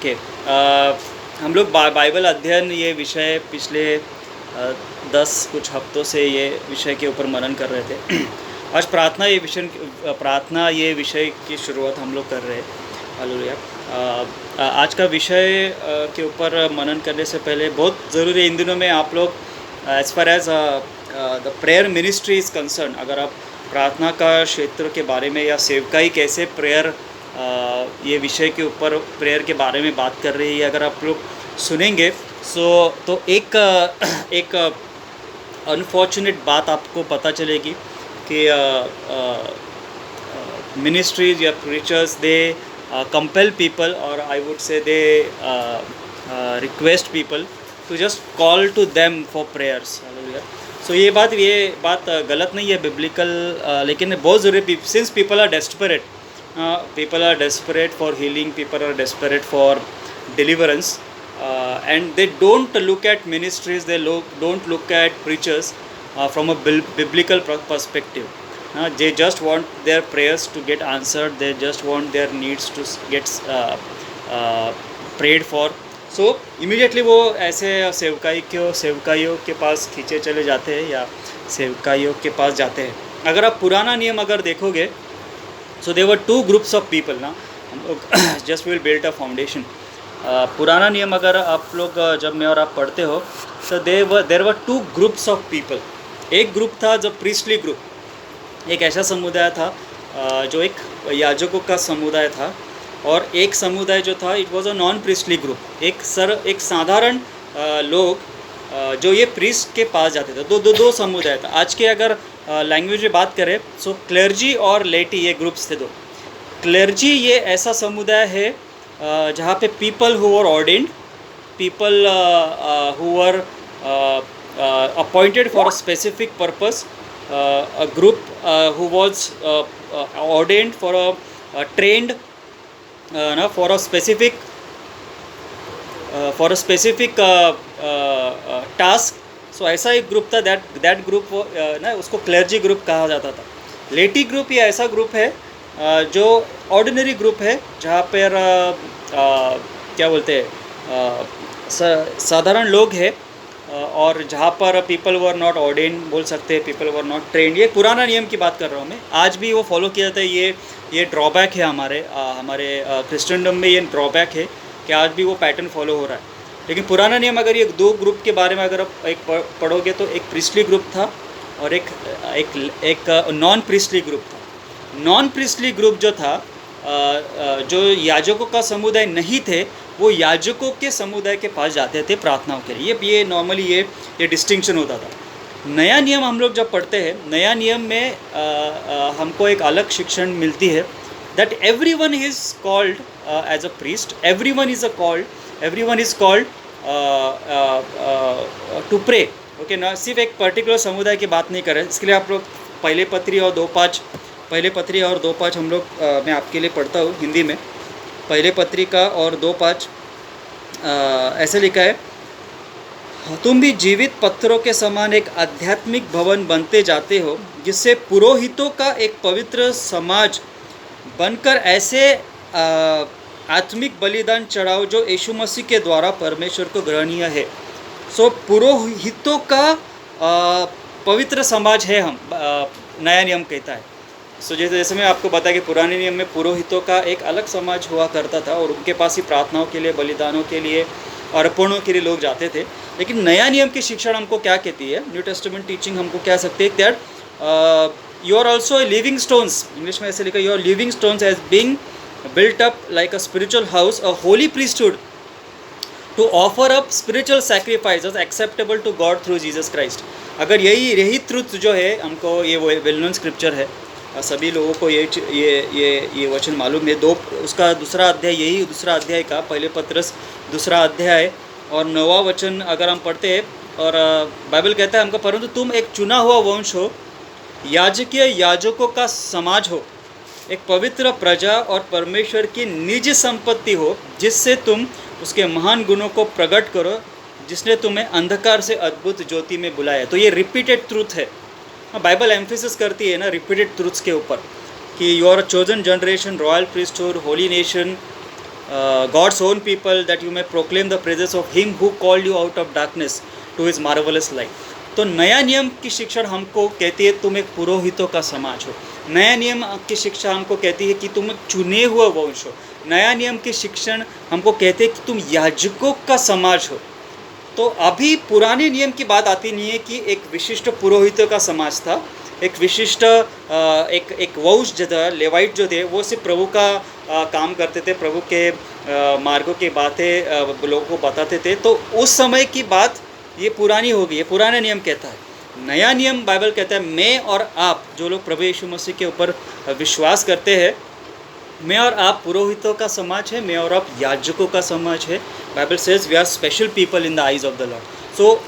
Okay. हम लोग Bible अध्ययन ये विषय पिछले 10 कुछ हफ्तों से ये विषय के ऊपर मनन कर रहे थे। आज प्रार्थना ये विषय की शुरुआत हम लोग कर रहे हैं। हालेलुया। आज का विषय के ऊपर मनन करने से पहले बहुत ज़रूरी है इन दिनों में आप लोग as far as the prayer ministry is concern, अगर आप प्रार्थना का क्षेत्र के बारे में या सेवकाई कैसे प्रेयर ये विषय के ऊपर प्रेयर के बारे में बात कर रही है, अगर आप लोग सुनेंगे तो एक अनफॉर्चुनेट बात आपको पता चलेगी कि मिनिस्ट्रीज या प्रीचर्स दे कंपेल पीपल, और I would say they request people to just call to them for prayers. So ये बात गलत नहीं है बिब्लिकल, लेकिन बहुत ज़रूरी, since people are desperate, people are desperate for healing, people are desperate for deliverance, and they don't look at ministries, they don't look at preachers from a biblical perspective. They just want their prayers to get answered, they just want their needs to get prayed for. So immediately वो ऐसे सेवकाइयों के पास खींचे चले जाते हैं या सेवकाइयों के पास जाते हैं। अगर आप पुराना नियम अगर देखोगे, सो देवर टू ग्रुप्स ऑफ पीपल ना, हम लोग just will build a foundation. पुराना नियम अगर आप लोग जब मैं और आप पढ़ते हो तो देर वर टू ग्रुप्स ऑफ पीपल। एक ग्रुप था जो प्रीस्टली ग्रुप, एक ऐसा समुदाय था जो एक याजकों का समुदाय था, और एक समुदाय जो था it was a non priestly group, एक साधारण लोग जो ये प्रीस्ट के पास जाते थे। दो समुदाय था। आज के अगर लैंग्वेज में बात करें सो क्लर्जी और लेटी ये ग्रुप्स थे दो। क्लर्जी ये ऐसा समुदाय है जहाँ पे people who were ordained, people who were appointed for a specific purpose, a group who was ordained for a trained for a specific task. So ऐसा एक ग्रुप था, दैट ग्रुप ना उसको क्लर्जी ग्रुप कहा जाता था। लेटी ग्रुप ये ऐसा ग्रुप है जो ऑर्डिनरी ग्रुप है, जहाँ पर क्या बोलते हैं साधारण लोग हैं, और जहाँ पर पीपल वर नॉट ऑर्डेन बोल सकते हैं, पीपल वर नॉट ट्रेंड। ये पुराना नियम की बात कर रहा हूँ मैं, आज भी वो फॉलो किया जाता है। ये ड्रॉबैक है हमारे क्रिश्चियनडम में, ये ड्रॉबैक है कि आज भी वो पैटर्न फॉलो हो रहा है। लेकिन पुराना नियम अगर ये दो ग्रुप के बारे में अगर आप एक पढ़ोगे तो एक प्रीस्टली ग्रुप था और एक नॉन प्रीस्टली ग्रुप था। नॉन प्रीस्टली ग्रुप जो था, जो याजकों का समुदाय नहीं थे, वो याजकों के समुदाय के पास जाते थे प्रार्थनाओं के लिए। ये नॉर्मली ये डिस्टिंक्शन होता था। नया नियम हम लोग जब पढ़ते हैं, नया नियम में हमको एक अलग शिक्षण मिलती है, that everyone is called as a priest, everyone is called to pray. Okay ना, सिर्फ एक पर्टिकुलर समुदाय की बात नहीं कर रहे। इसके लिए आप लोग पहले पत्री और 2:5 हम लोग मैं आपके लिए पढ़ता हूँ हिंदी में। पहले पत्री का और 2:5 ऐसे लिखा है, तुम भी जीवित पत्थरों के समान एक आध्यात्मिक भवन बनते जाते हो, जिससे पुरोहितों का एक पवित्र समाज बनकर ऐसे आत्मिक बलिदान चढ़ाओ जो यीशु मसीह के द्वारा परमेश्वर को ग्रहणीय है। सो पुरोहितों का पवित्र समाज है हम, नया नियम कहता है। सो जैसे मैं आपको बताया कि पुराने नियम में पुरोहितों का एक अलग समाज हुआ करता था, और उनके पास ही प्रार्थनाओं के लिए, बलिदानों के लिए, अर्पणों के लिए लोग जाते थे। लेकिन नया नियम की शिक्षा हमको क्या कहती है, न्यू टेस्टामेंट टीचिंग हमको क्या सकती है, that you are also living stones, English में ऐसे लिखा, you are living stones as being built up like a spiritual house, a holy priesthood, to offer up spiritual sacrifices acceptable to God through Jesus Christ। अगर यही truth जो है हमको, ये well known scripture है, सभी लोगों को ये वचन मालूम है। उसका दूसरा अध्याय का पहले पत्रस 2 अध्याय और 9वां वचन अगर हम पढ़ते हैं, और बाइबल कहता है हमको, परंतु तुम एक चुना हुआ वंश हो, याजकों का समाज हो, एक पवित्र प्रजा और परमेश्वर की निज संपत्ति हो, जिससे तुम उसके महान गुणों को प्रकट करो, जिसने तुम्हें अंधकार से अद्भुत ज्योति में बुलाया। तो ये रिपीटेड ट्रूथ है। बाइबल एम्फेसिस करती है ना रिपीटेड ट्रूथ्स के ऊपर, कि you are a chosen generation, royal priesthood, holy nation, God's own people, that you may proclaim the praises of him who called you out of darkness to his marvelous light. तो नया नियम की शिक्षा हमको कहती है तुम एक पुरोहितों का समाज हो। नया नियम की शिक्षा हमको कहती है कि तुम एक चुने हुए वंश हो। नया नियम की शिक्षण हमको कहते हैं कि तुम याजकों का समाज हो। तो अभी पुराने नियम की बात आती नहीं है कि एक विशिष्ट पुरोहितों का समाज था, एक विशिष्ट एक वंश जो था, लेवाइट जो थे, वो सिर्फ प्रभु का काम करते थे, प्रभु के मार्गों की बातें लोगों को बताते थे। तो उस समय की बात ये पुरानी हो गई है, पुराना नियम कहता है। नया नियम बाइबल कहता है मैं और आप जो लोग प्रभु यीशु मसीह के ऊपर विश्वास करते हैं, मैं और आप पुरोहितों का समाज है, मैं और आप याजकों का समाज है। Bible says we are special people in the eyes of the Lord. So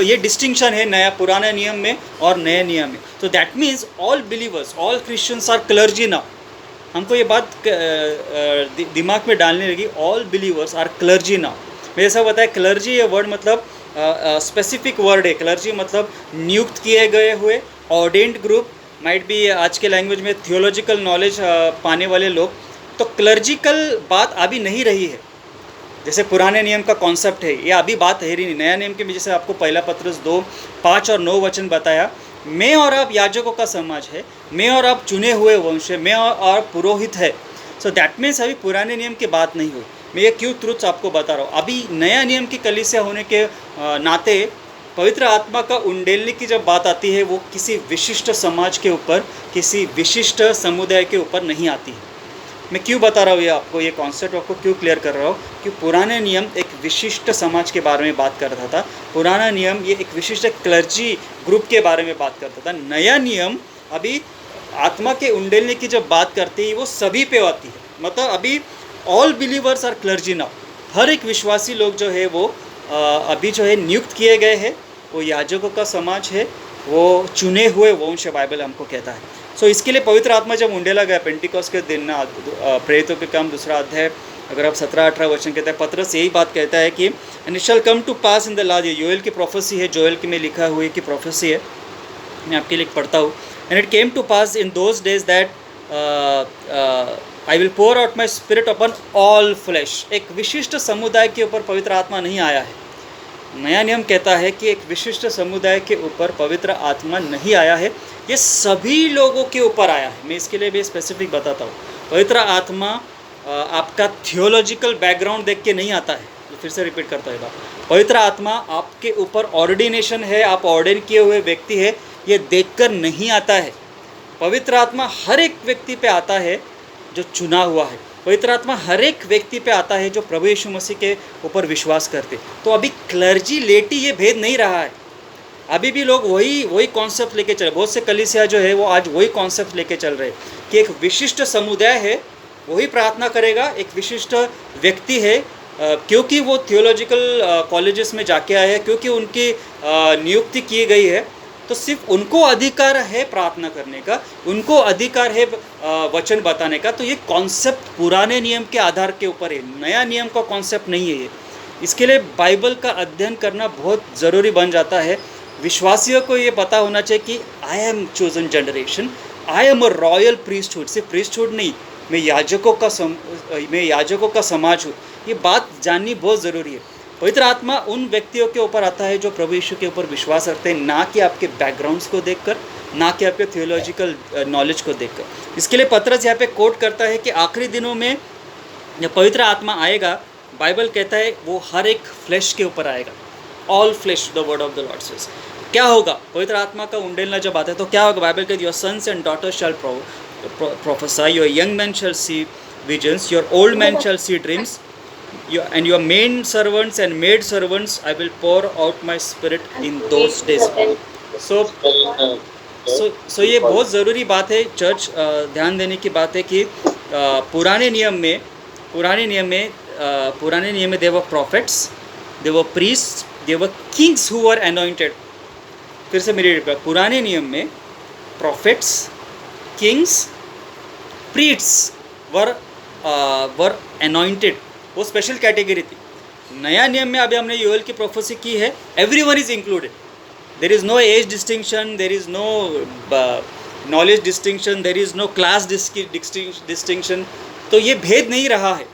ये डिस्टिंक्शन है नया पुराने नियम में और नए नियम में। तो that means all believers, all Christians are clergy now. हमको ये बात दिमाग में डालने लगी, all believers are clergy now. मेरे ऐसा बताया क्लर्जी ये वर्ड मतलब स्पेसिफिक वर्ड है। क्लर्जी मतलब नियुक्त किए गए हुए, ऑर्डेंड ग्रुप, माइट भी आज के लैंग्वेज में थियोलॉजिकल नॉलेज पाने वाले लोग। तो क्लर्जिकल बात अभी नहीं रही है जैसे पुराने नियम का कॉन्सेप्ट है, ये अभी बात है ही नहीं। नया नियम के में जैसे आपको पहला पत्रस 2:5 और 9 वचन बताया, मैं और आप याजकों का समाज है, मैं और आप चुने हुए वंश है, मैं और आप पुरोहित है। सो दैट मीन्स अभी पुराने नियम की बात नहीं हुई। मैं ये क्यों ट्रुथ्स आपको बता रहा हूँ। अभी नया नियम की कलीसिया होने के नाते पवित्र आत्मा का उंडेलने की जब बात आती है, वो किसी विशिष्ट समाज के ऊपर, किसी विशिष्ट समुदाय के ऊपर नहीं आती है। मैं क्यों बता रहा हूँ ये आपको, ये कॉन्सेप्ट आपको क्यों क्लियर कर रहा हूँ कि पुराने नियम एक विशिष्ट समाज के बारे में बात करता था। पुराना नियम ये एक विशिष्ट क्लर्जी ग्रुप के बारे में बात करता था। नया नियम अभी आत्मा के उंडेलने की जब बात करती है, वो सभी पे आती है। मतलब अभी all believers are clergy now. हर एक विश्वासी लोग जो है वो अभी जो है नियुक्त किए गए हैं, वो याजकों का समाज है, वो चुने हुए वंश है, बाइबल हमको कहता है। सो इसके लिए पवित्र आत्मा जब उंडेला गया पेंटिकॉस्ट के दिन ना, प्रेरितों के काम 2 अध्याय अगर आप 17-18 वचन कहता है, पत्रस यही बात कहता है कि and it shall come to pass in the last, ये योएल की प्रोफेसी है, जोएल के में लिखा हुए की प्रोफेसी है, मैं आपके लिए पढ़ता हूँ। And it came to pass in those days that I will pour out my spirit upon all flesh. एक विशिष्ट समुदाय के ऊपर पवित्र आत्मा नहीं आया है। नया नियम कहता है कि एक विशिष्ट समुदाय के ऊपर पवित्र आत्मा नहीं आया है, ये सभी लोगों के ऊपर आया है। मैं इसके लिए भी स्पेसिफिक बताता हूँ। पवित्र आत्मा आपका थियोलॉजिकल बैकग्राउंड देख के नहीं आता है। तो फिर से रिपीट करता है, पवित्र आत्मा आपके ऊपर ऑर्डिनेशन है, आप ऑर्डिन किए हुए व्यक्ति है, ये देखकर नहीं आता है। पवित्र आत्मा हर एक व्यक्ति पे आता है जो चुना हुआ है। पवित्र आत्मा हर एक व्यक्ति पे आता है जो प्रभु यीशु मसीह के ऊपर विश्वास करते। तो अभी क्लर्जी लेटी ये भेद नहीं रहा है। अभी भी लोग वही कॉन्सेप्ट लेके चल रहे। बहुत से कलीसिया जो है वो आज वही कॉन्सेप्ट लेके चल रहे हैं कि एक विशिष्ट समुदाय है, वही प्रार्थना करेगा। एक विशिष्ट व्यक्ति है, क्योंकि वो थियोलॉजिकल कॉलेजेस में जाके आए हैं, क्योंकि उनकी नियुक्ति की गई है, तो सिर्फ उनको अधिकार है प्रार्थना करने का, उनको अधिकार है वचन बताने का। तो ये कॉन्सेप्ट पुराने नियम के आधार के ऊपर है, नया नियम का कॉन्सेप्ट नहीं है ये। इसके लिए बाइबल का अध्ययन करना बहुत ज़रूरी बन जाता है। विश्वासियों को ये पता होना चाहिए कि I am chosen generation, I am a royal priesthood. सिर्फ प्रीस्टहुड नहीं, मैं याजकों का समाज हूँ। ये बात जाननी बहुत ज़रूरी है। पवित्र आत्मा उन व्यक्तियों के ऊपर आता है जो प्रभु यीशु के ऊपर विश्वास रखते हैं, ना कि आपके बैकग्राउंड्स को देखकर, ना कि आपके थियोलॉजिकल नॉलेज को देखकर। इसके लिए पत्रस यहाँ पे कोट करता है कि आखिरी दिनों में जब पवित्र आत्मा आएगा, बाइबल कहता है वो हर एक फ्लैश के ऊपर आएगा। All flash, the word of the Lord says. क्या होगा पवित्र आत्मा का उंडेलना जब आता है तो क्या होगा? बाइबल कहती है your sons and daughters shall prophesy, your young men shall see visions, your old men shall see dreams, and your maid servants and maid servants I will pour out my spirit in those days. So ये बहुत ज़रूरी बात है church, ध्यान देने की बात है कि पुराने नियम में they were prophets, they were priests, they were kings who were anointed. फिर से मेरी रिप्लाई, पुराने नियम में prophets, किंग्स, प्रीट्स वर अनॉइंटेड, वो स्पेशल कैटेगरी थी। नया नियम में अभी हमने योएल की प्रोफेसी की है, everyone is included. There is no age distinction, there is no knowledge distinction, there is no class distinction. तो ये भेद नहीं रहा है।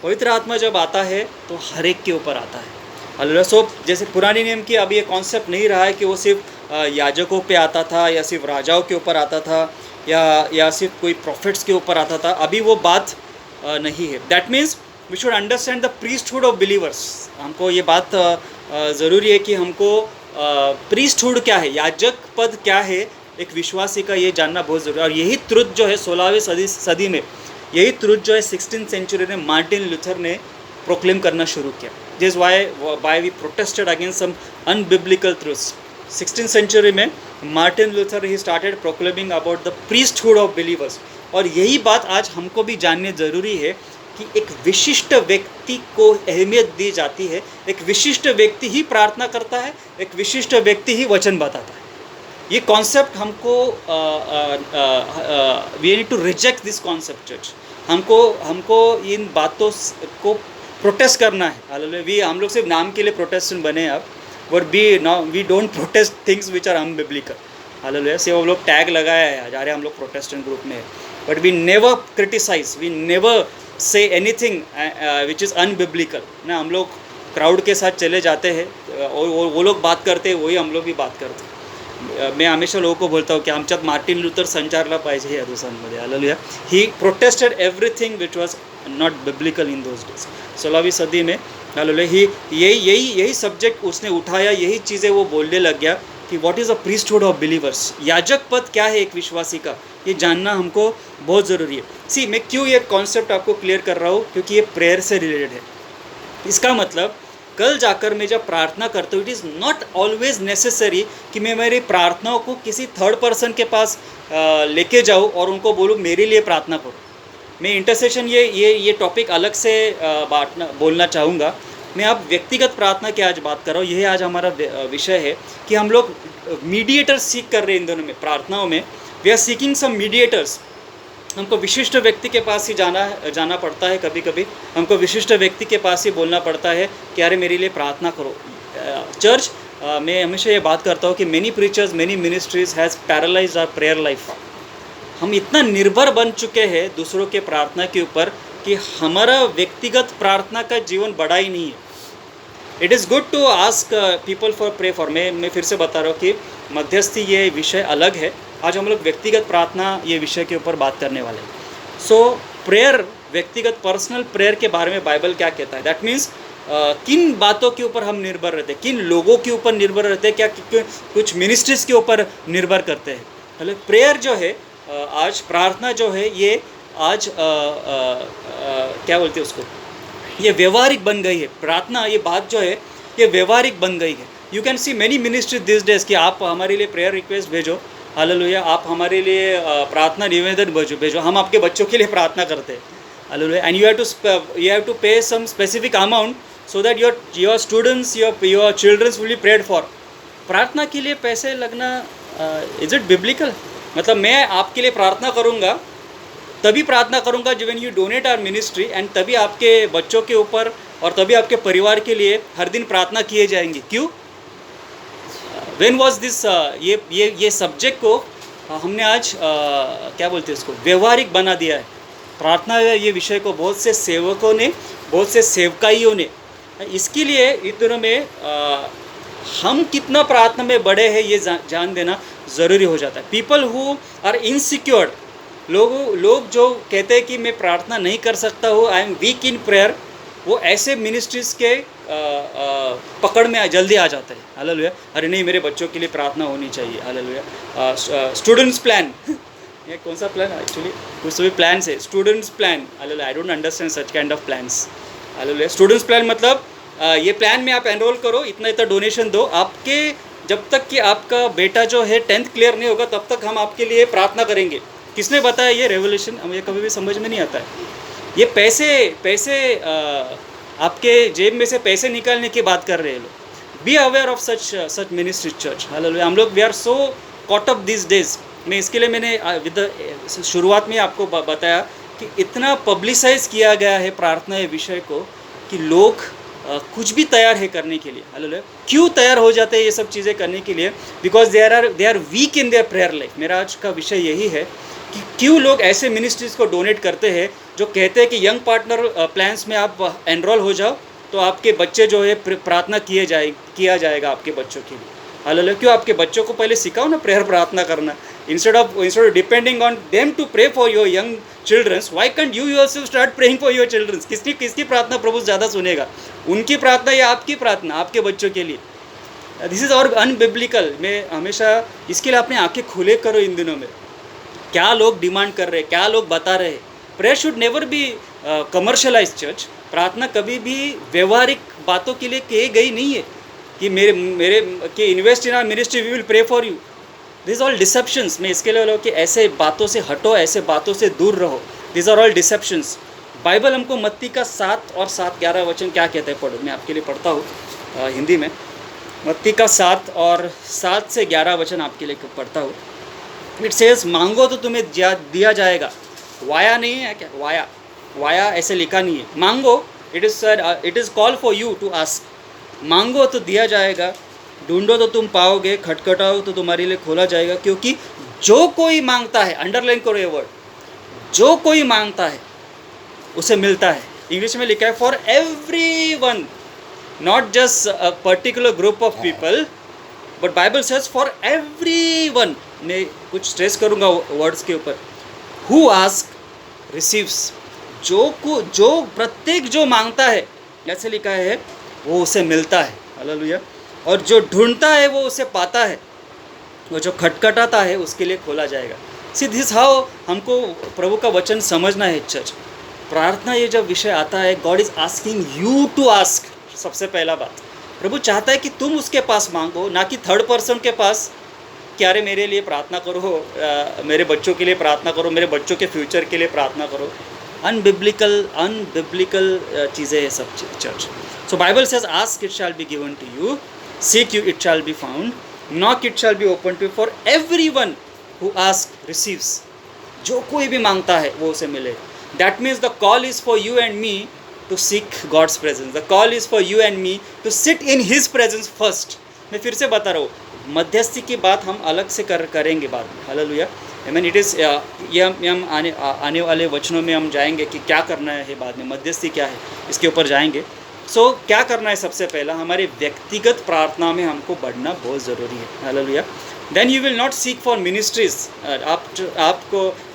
पवित्र आत्मा जब आता है तो हर एक के ऊपर आता है। हालेलुया। सो जैसे पुराने नियम की अब ये कॉन्सेप्ट नहीं रहा है कि वो सिर्फ याजकों पे आता था या सिर्फ राजाओं के ऊपर आता था या सिर्फ कोई प्रॉफिट्स के ऊपर आता था। अभी वो बात नहीं है। That means we should understand the priesthood of believers. हमको ये बात ज़रूरी है कि हमको प्रीस्टहुड क्या है, याजक पद क्या है, एक विश्वासी का ये जानना बहुत ज़रूरी है। और यही ट्रुथ जो है 16वीं सदी में, यही ट्रुथ जो है 16th सेंचुरी में मार्टिन लूथर ने प्रोक्लेम करना शुरू किया। This why we protested against some unbiblical truths. 16th century में Martin Luther he started proclaiming about the priesthood of believers. और यही बात आज हमको भी जानने ज़रूरी है कि एक विशिष्ट व्यक्ति को अहमियत दी जाती है। एक विशिष्ट व्यक्ति ही प्रार्थना करता है, एक विशिष्ट व्यक्ति ही वचन बताता है। ये कॉन्सेप्ट हमको we need to reject this concept church. हमको इन बातों को प्रोटेस्ट करना है। हालेलुया। हम लोग सिर्फ नाम के लिए प्रोटेस्टेंट बने अब, but we don't protest things which are unbiblical. Hallelujah. से वो लोग टैग लगाया है, जा रहे हम लोग प्रोटेस्टेंट ग्रुप में, but we never criticize, we never say anything which is unbiblical ना। हम लोग क्राउड के साथ चले जाते हैं और वो लोग बात करते हैं, वही हम लोग भी बात करते हैं। मैं हमेशा लोगों को बोलता हूँ की आमच्यात मार्टिन लूथर संचारला पाहिजे या दिवसांमध्ये। Hallelujah. He protested everything which was not biblical in those days. 16वीं सदी में हालेलुया यही सब्जेक्ट उसने उठाया, यही चीज़ें वो बोलने लग गया कि what is a priesthood of believers. याजक पद क्या है एक विश्वासी का, ये जानना हमको बहुत ज़रूरी है। सी मैं क्यों ये कॉन्सेप्ट आपको क्लियर कर रहा हूँ, क्योंकि ये प्रेयर से रिलेटेड है। इसका मतलब कल जाकर मैं जब प्रार्थना करता हूँ, it is not always necessary कि मैं मेरी प्रार्थनाओं को किसी थर्ड पर्सन के पास लेके जाऊँ और उनको बोलूँ मेरे लिए प्रार्थना करो। मैं इंटरसेशन ये टॉपिक अलग से बोलना चाहूँगा। मैं अब व्यक्तिगत प्रार्थना की आज बात कर रहा हूँ। यही आज हमारा विषय है कि हम लोग मीडिएटर्स सीख कर रहे हैं इन दोनों में, प्रार्थनाओं में। We are seeking some mediators. हमको विशिष्ट व्यक्ति के पास ही जाना पड़ता है। कभी कभी हमको विशिष्ट व्यक्ति के पास ही बोलना पड़ता है कि अरे मेरे लिए प्रार्थना करो। चर्च मैं हमेशा ये बात करता हूँ कि many preachers, many ministries has paralysed our prayer life. हम इतना निर्भर बन चुके हैं दूसरों के प्रार्थना के ऊपर कि हमारा व्यक्तिगत प्रार्थना का जीवन बड़ा ही नहीं है। It is good to ask people for pray for. मैं फिर से बता रहा हूँ कि मध्यस्थी ये विषय अलग है। आज हम लोग व्यक्तिगत प्रार्थना ये विषय के ऊपर बात करने वाले हैं। सो प्रेयर, व्यक्तिगत पर्सनल प्रेयर के बारे में बाइबल क्या कहता है। दैट मीन्स किन बातों के ऊपर हम निर्भर रहते हैं, किन लोगों के ऊपर निर्भर रहते हैं, क्या कुछ मिनिस्ट्रीज़ के ऊपर निर्भर करते हैं। हेलो, प्रेयर जो है आज, प्रार्थना जो है ये आज क्या बोलते हैं उसको, ये व्यवहारिक बन गई है। प्रार्थना ये बात जो है ये व्यवहारिक बन गई है। You can see many ministry this days कि आप हमारे लिए प्रेयर रिक्वेस्ट भेजो, हालेलुया, आप हमारे लिए प्रार्थना निवेदन भेजो, हम आपके बच्चों के लिए प्रार्थना करते हैं, hallelujah. And you have to pay some specific amount so that your students, your childrens will be prayed for. प्रार्थना के लिए पैसे लगना, इज इट बिब्लिकल? मतलब मैं आपके लिए प्रार्थना करूँगा, तभी प्रार्थना करूँगा जब you donate our ministry, and तभी आपके बच्चों के ऊपर और तभी आपके परिवार के लिए हर दिन प्रार्थना किए जाएंगे। क्यों? When was this? ये सब्जेक्ट को हमने आज क्या बोलते हैं उसको, व्यवहारिक बना दिया है। प्रार्थना ये विषय को बहुत से सेवकों ने, बहुत से सेवकाइयों ने, इसके लिए इन दिनों में हम कितना प्रार्थना में बड़े हैं ये जान देना ज़रूरी हो जाता है। पीपल हु आर इनसिक्योर्ड, लोग जो कहते हैं कि मैं प्रार्थना नहीं कर सकता हूँ, I am weak in prayer, वो ऐसे मिनिस्ट्रीज़ के पकड़ में जल्दी आ जाते हैं। हालेलुया। अरे नहीं, मेरे बच्चों के लिए प्रार्थना होनी चाहिए। हालेलुया। स्टूडेंट्स प्लान, ये कौन सा प्लान एक्चुअली, कुछ सभी प्लान है, students plan. Hallelujah. I don't understand such kind of plans. Hallelujah. Students plan मतलब ये प्लान में आप एनरोल करो, इतना डोनेशन दो, आपके जब तक कि आपका बेटा जो है 10th क्लियर नहीं होगा तब तक हम आपके लिए प्रार्थना करेंगे। किसने बताया ये रेवोल्यूशन? हमें कभी भी समझ में नहीं आता है। ये पैसे आपके जेब में से पैसे निकालने की बात कर रहे हैं लोग। Be aware of such ministry church. Hallelujah. हम लोग we are so caught up this days. मैं इसके लिए मैंने शुरुआत में आपको बताया कि इतना पब्लिसाइज किया गया है प्रार्थना ये विषय को कि लोग कुछ भी तैयार है करने के लिए। हालेलुया। क्यों तैयार हो जाते हैं ये सब चीज़ें करने के लिए? Because they are weak in their prayer life. मेरा आज का विषय यही है कि क्यों लोग ऐसे मिनिस्ट्रीज़ को डोनेट करते हैं जो कहते हैं कि यंग पार्टनर प्लान्स में आप एनरोल हो जाओ तो आपके बच्चे जो है प्रार्थना किया जाएगा आपके बच्चों के लिए। हालेलुया। क्यों? आपके बच्चों को पहले सिखाओ ना प्रेयर प्रार्थना करना। Instead of depending on them to pray for your young childrens, why can't you yourself start praying for your childrens? किसकी प्रार्थना प्रभु ज़्यादा सुनेगा, उनकी प्रार्थना या आपकी प्रार्थना आपके बच्चों के लिए? दिस इज़ और अनबिब्लिकल। मैं हमेशा इसके लिए अपनी आंखें खुले करो इन दिनों में। क्या लोग डिमांड कर रहे हैं, क्या लोग बता रहे हैं। Prayer should never be commercialise church. प्रार्थना कभी भी व्यवहारिक बातों के लिए की गई नहीं है कि मेरे कि invest in our ministry, we will pray for you. This all deceptions. मैं इसके लिए बोला कि ऐसे बातों से हटो, ऐसे बातों से दूर रहो। This are all deceptions. Bible हमको मत्ती का 7 और 7-11 वचन क्या कहते हैं, पढ़ो। मैं आपके लिए पढ़ता हूँ हिंदी में। मत्ती का 7 और 7 से 11 वचन आपके लिए पढ़ता हूँ। इट सेज, मांगो तो तुम्हें दिया जाएगा। वाया नहीं है क्या? वाया ऐसे लिखा नहीं है। मांगो, it is call for you to ask. मांगो तो दिया जाएगा, ढूंढो तो तुम पाओगे, खटखटाओ तो तुम्हारे लिए खोला जाएगा। क्योंकि जो कोई मांगता है, अंडरलाइन करो ये वर्ड, जो कोई मांगता है उसे मिलता है। इंग्लिश में लिखा है for everyone, not just a particular group of people, but Bible says for everyone. मैं कुछ स्ट्रेस करूँगा वर्ड्स के ऊपर। Who ask receives. जो प्रत्येक जो मांगता है, जैसे लिखा है, वो उसे मिलता है। हालेलुया। और जो ढूंढता है वो उसे पाता है, वो जो खटखटाता है उसके लिए खोला जाएगा। सी दिस हाउ हमको प्रभु का वचन समझना है चर्च। प्रार्थना ये जब विषय आता है, God is asking you to ask. सबसे पहला बात, प्रभु चाहता है कि तुम उसके पास मांगो, ना कि थर्ड पर्सन के पास कि अरे मेरे लिए प्रार्थना करो, मेरे बच्चों के लिए प्रार्थना करो, मेरे बच्चों के फ्यूचर के लिए प्रार्थना करो। अनबिब्लिकल चीज़ें ये सब church. So Bible says ask it shall be given to you, seek you it shall be found, knock it shall be opened to you, for everyone who asks receives। जो कोई भी मांगता है वो उसे मिले। That means the call is for you and me to seek God's presence. The call is for you and me to sit in His presence first। मैं फिर से बता रहा हूँ, मध्यस्थी की बात हम अलग से करेंगे बाद में। Hallelujah. I mean it is ये हम आने वाले वचनों में हम जाएंगे कि क्या करना है बाद में, मध्यस्थी क्या है, इसके ऊपर जाएंगे। सो क्या करना है? सबसे पहला हमारे व्यक्तिगत प्रार्थना में हमको बढ़ना बहुत ज़रूरी है। Hallelujah. Then you will not seek for ministries.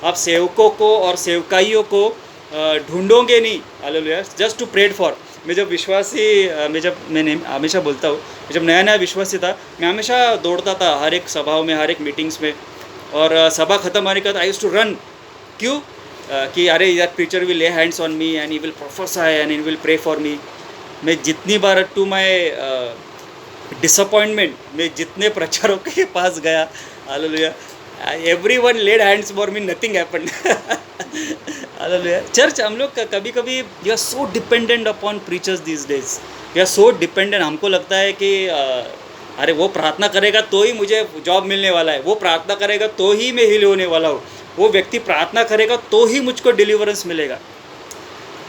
आप सेवकों को और सेवकाइयों को ढूंढोगे नहीं। Hallelujah. Just to prayed for. मैंने हमेशा बोलता हूँ, जब नया विश्वासी था, मैं हमेशा दौड़ता था हर एक सभाओं में, हर एक मीटिंग्स में, और सभा खत्म होने के बाद आई यूज्ड टू रन। क्यों? कि अरे यार, preacher will lay hands on me and he will prophesy and he will pray for me. मैं जितनी बार टू माय डिसअपॉइंटमेंट मैं जितने प्रचारकों के पास गया, hallelujah, everyone laid hands for me, nothing happened. Hallelujah. Church हम लोग कभी कभी we are so dependent upon preachers this days. We are so dependent. हमको लगता है कि अरे वो प्रार्थना करेगा तो ही मुझे जॉब मिलने वाला है, वो प्रार्थना करेगा तो ही मैं हील होने वाला हूँ, वो व्यक्ति प्रार्थना करेगा तो ही मुझको डिलीवरेंस मिलेगा।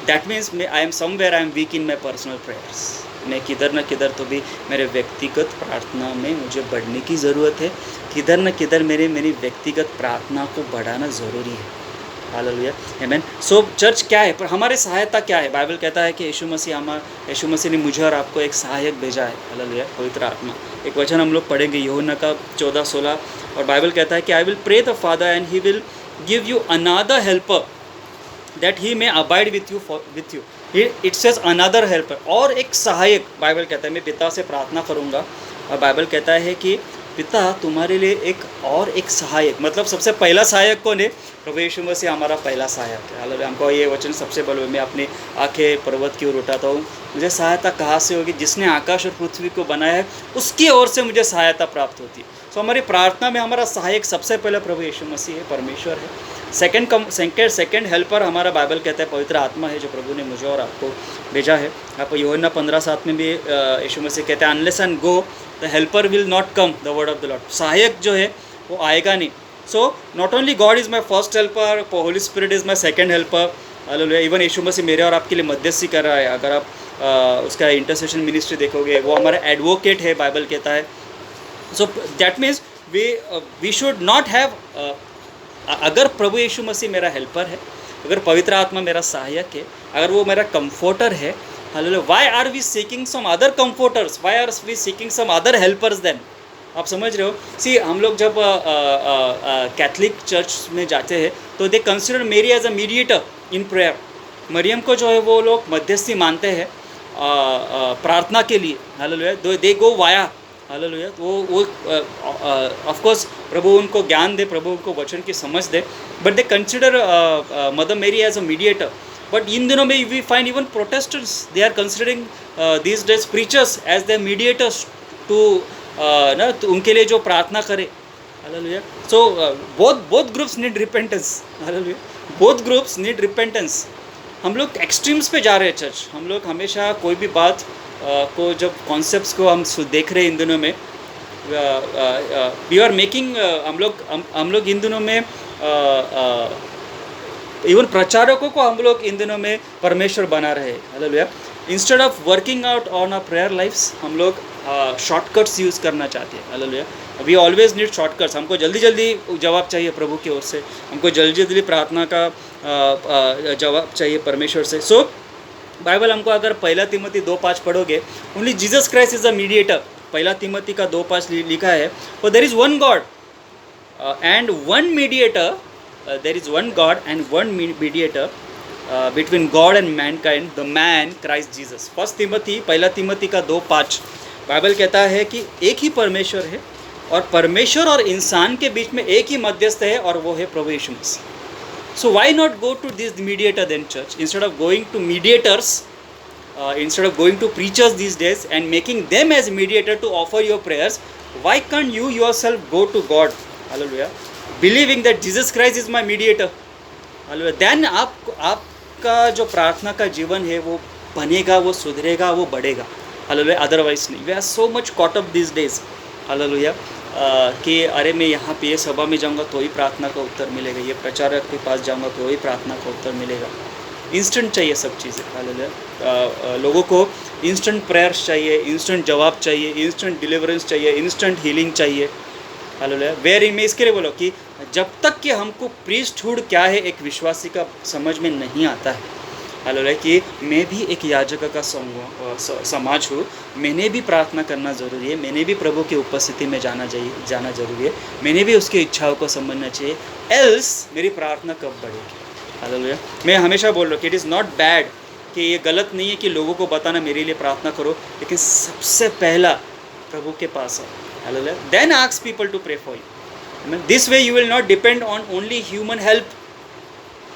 That means I am somewhere I am weak in my personal prayers. मैं किधर न किधर तो भी मेरे व्यक्तिगत प्रार्थना में मुझे बढ़ने की ज़रूरत है। किधर न किधर मेरी व्यक्तिगत प्रार्थना को बढ़ाना ज़रूरी है। हालेलुया। आमीन। सो चर्च क्या है, पर हमारी सहायता क्या है? बाइबल कहता है कि यीशु मसीह ने मुझे और आपको एक सहायक भेजा है। हालेलुया। पवित्र आत्मा। एक वचन हम लोग पढ़ेंगे यूहन्ना का 14:16, और बाइबल कहता है कि I will pray the father and he will give you another helper that he may abide with you. It says another helper, और एक सहायक। बाइबल कहता है मैं पिता से प्रार्थना करूँगा, और बाइबल कहता है कि पिता तुम्हारे लिए एक सहायक, मतलब सबसे पहला सहायक कौन है? प्रभु यीशु मसीह हमारा पहला सहायक है। हालेलुया। हमको ये वचन सबसे बल मैं अपनी आंखें पर्वत की ओर उठाता हूँ। मुझे सहायता कहाँ से होगी? जिसने आकाश और पृथ्वी को बनाया है उसकी ओर से मुझे सहायता प्राप्त होती है। सो हमारी प्रार्थना में हमारा सहायक सबसे पहले प्रभु यीशु मसीह है, परमेश्वर है। सेकंड हेल्पर हमारा बाइबल कहता है पवित्र आत्मा है, जो प्रभु ने मुझे और आपको भेजा है। आप यूहन्ना 15:7 में भी यीशु मसीह कहते हैं unless and go the helper will not come, the word of the Lord. सहायक जो है वो आएगा नहीं। So not only God is my first helper, holy spirit is my second helper. Hallelujah. Even यीशु मसीह मेरे और आपके लिए मध्यस्थी कर रहा है। अगर आप उसका इंटरसेशन मिनिस्ट्री देखोगे, वो हमारा एडवोकेट है, बाइबल कहता है। So that means we should not have, अगर प्रभु यीशु मसीह मेरा हेल्पर है, अगर पवित्र आत्मा मेरा सहायक है, अगर वो मेरा कंफर्टर है, hallelujah, why are we seeking some other comforters, why are we seeking some other helpers then? आप समझ रहे हो? सी हम लोग जब कैथलिक चर्च में जाते हैं तो they consider Mary as a mediator in prayer. मरियम को जो है वो लोग मध्यस्थी मानते हैं प्रार्थना के लिए, हालेलुया, दे गो वाया, हालेलुया। तो वो ऑफ कोर्स प्रभु उनको ज्ञान दे, प्रभु उनको वचन की समझ दे, but they consider mother Mary as a mediator. But इन दिनों में we find even Protestants they are considering these days preachers as the mediators too ना, तो उनके लिए जो प्रार्थना करे, hallelujah. So both groups need repentance, hallelujah, both groups need repentance. हम लोग एक्सट्रीम्स पे जा रहे हैं चर्च। हम लोग हमेशा कोई भी बात को जब कॉन्सेप्ट्स को हम देख रहे हैं इन दिनों में, वी आर मेकिंग, हम लोग इन दिनों में इवन प्रचारकों को हम लोग इन दिनों में परमेश्वर बना रहे हैं, hallelujah. Instead of working out on our prayer lifes, हम लोग शॉर्टकट्स यूज़ करना चाहते हैं, hallelujah. We always need shortcuts. हमको जल्दी जल्दी जवाब चाहिए प्रभु की ओर से, हमको जल्दी जल्दी प्रार्थना का जवाब चाहिए परमेश्वर से। सो बाइबल हमको अगर 1 तिमोथी 2:5 पढ़ोगे, only Jesus Christ is the mediator, 1 Timothy का 2:5 लिखा है, for there is one God and one mediator, there is one God and one mediator between God and mankind, the man Christ Jesus. 1 Timothy का 2:5 Bible कहता है कि एक ही परमेश्वर है और परमेश्वर और इंसान के बीच में एक ही मध्यस्थ है और वो है प्रभु यीशु मसीह। So why not go to this mediator then, church? Instead of going to mediators, instead of going to preachers these days and making them as mediator to offer your prayers, why can't you yourself go to God, hallelujah, believing that Jesus Christ is my mediator, hallelujah? Then आपका जो प्रार्थना का जीवन है वो बनेगा, वो सुधरेगा, वो बढ़ेगा, hallelujah. Otherwise नहीं। We are so much caught up these days, hallelujah, कि अरे मैं यहाँ पे ये सभा में जाऊँगा तो ही प्रार्थना का उत्तर मिलेगा, ये प्रचारक के पास जाऊँगा तो ही प्रार्थना का उत्तर मिलेगा। इंस्टेंट चाहिए सब चीज़ें, हालेलुया। लोगों को इंस्टेंट प्रेयर्स चाहिए, इंस्टेंट जवाब चाहिए, इंस्टेंट डिलीवरेंस चाहिए, इंस्टेंट हीलिंग चाहिए, हालेलुया। वेरी मैं इसके लिए बोलो कि जब तक कि हमको प्रीस्टहुड क्या है एक विश्वासी का समझ में नहीं आता है, हालेलुया, कि मैं भी एक याजक का समाज हूँ, मैंने भी प्रार्थना करना ज़रूरी है, मैंने भी प्रभु की उपस्थिति में जाना ज़रूरी है, मैंने भी उसकी इच्छाओं को समझना चाहिए, एल्स मेरी प्रार्थना कब बढ़ेगी, हालेलुया। मैं हमेशा बोल रहा हूँ कि इट इज़ नॉट बैड, कि ये गलत नहीं है कि लोगों को बताना मेरे लिए प्रार्थना करो, लेकिन सबसे पहला प्रभु के पास आओ, hallelujah. Then ask people to pray for you. This way you will not depend on only human help,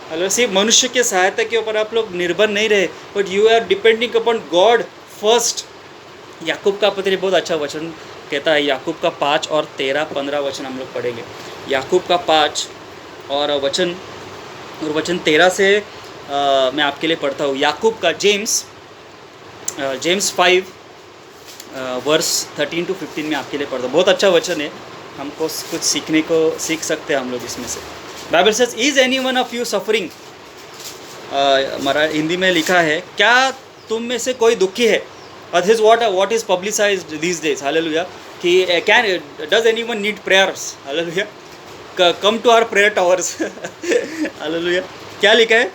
hallelujah. सिर्फ मनुष्य के सहायता के ऊपर आप लोग निर्भर नहीं रहे, but you are depending upon God first. याकूब का पत्र बहुत अच्छा वचन कहता है, याकूब का 5 और 13, 15 वचन हम लोग पढ़ेंगे। याकूब का 5 और वचन 13 से मैं आपके लिए पढ़ता हूँ। याकूब का जेम्स 5 वर्स 13 to 15 में आपके लिए पढ़ता हूँ। बहुत अच्छा वचन है, हमको कुछ सीख सकते हैं हम लोग इसमें से। Bible says, is any one of you suffering, हमारा हिंदी में लिखा है, क्या तुम में से कोई दुखी है? This is what is publicized these days, hallelujah, कि can does anyone need prayers, hallelujah, come to our prayer towers, hallelujah. क्या लिखा है?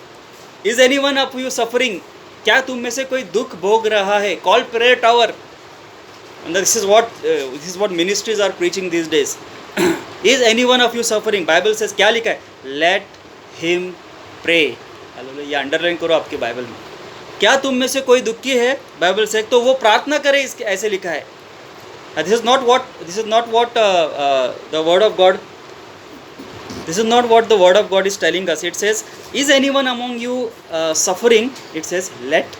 Is any one of you suffering, क्या तुम में से कोई दुख भोग रहा है? Call prayer tower. This is what ministries are preaching these days. Is any one of you suffering, Bible से क्या लिखा है? Let him pray, hallelujah. ये अंडरलाइन करो आपके बाइबल में। क्या तुम में से कोई दुखी है, बाइबल से, तो वो प्रार्थना करे, इसके ऐसे लिखा है। This is not what the word of God, this is not what the word of God is telling us. It says, is any one among you suffering, it says let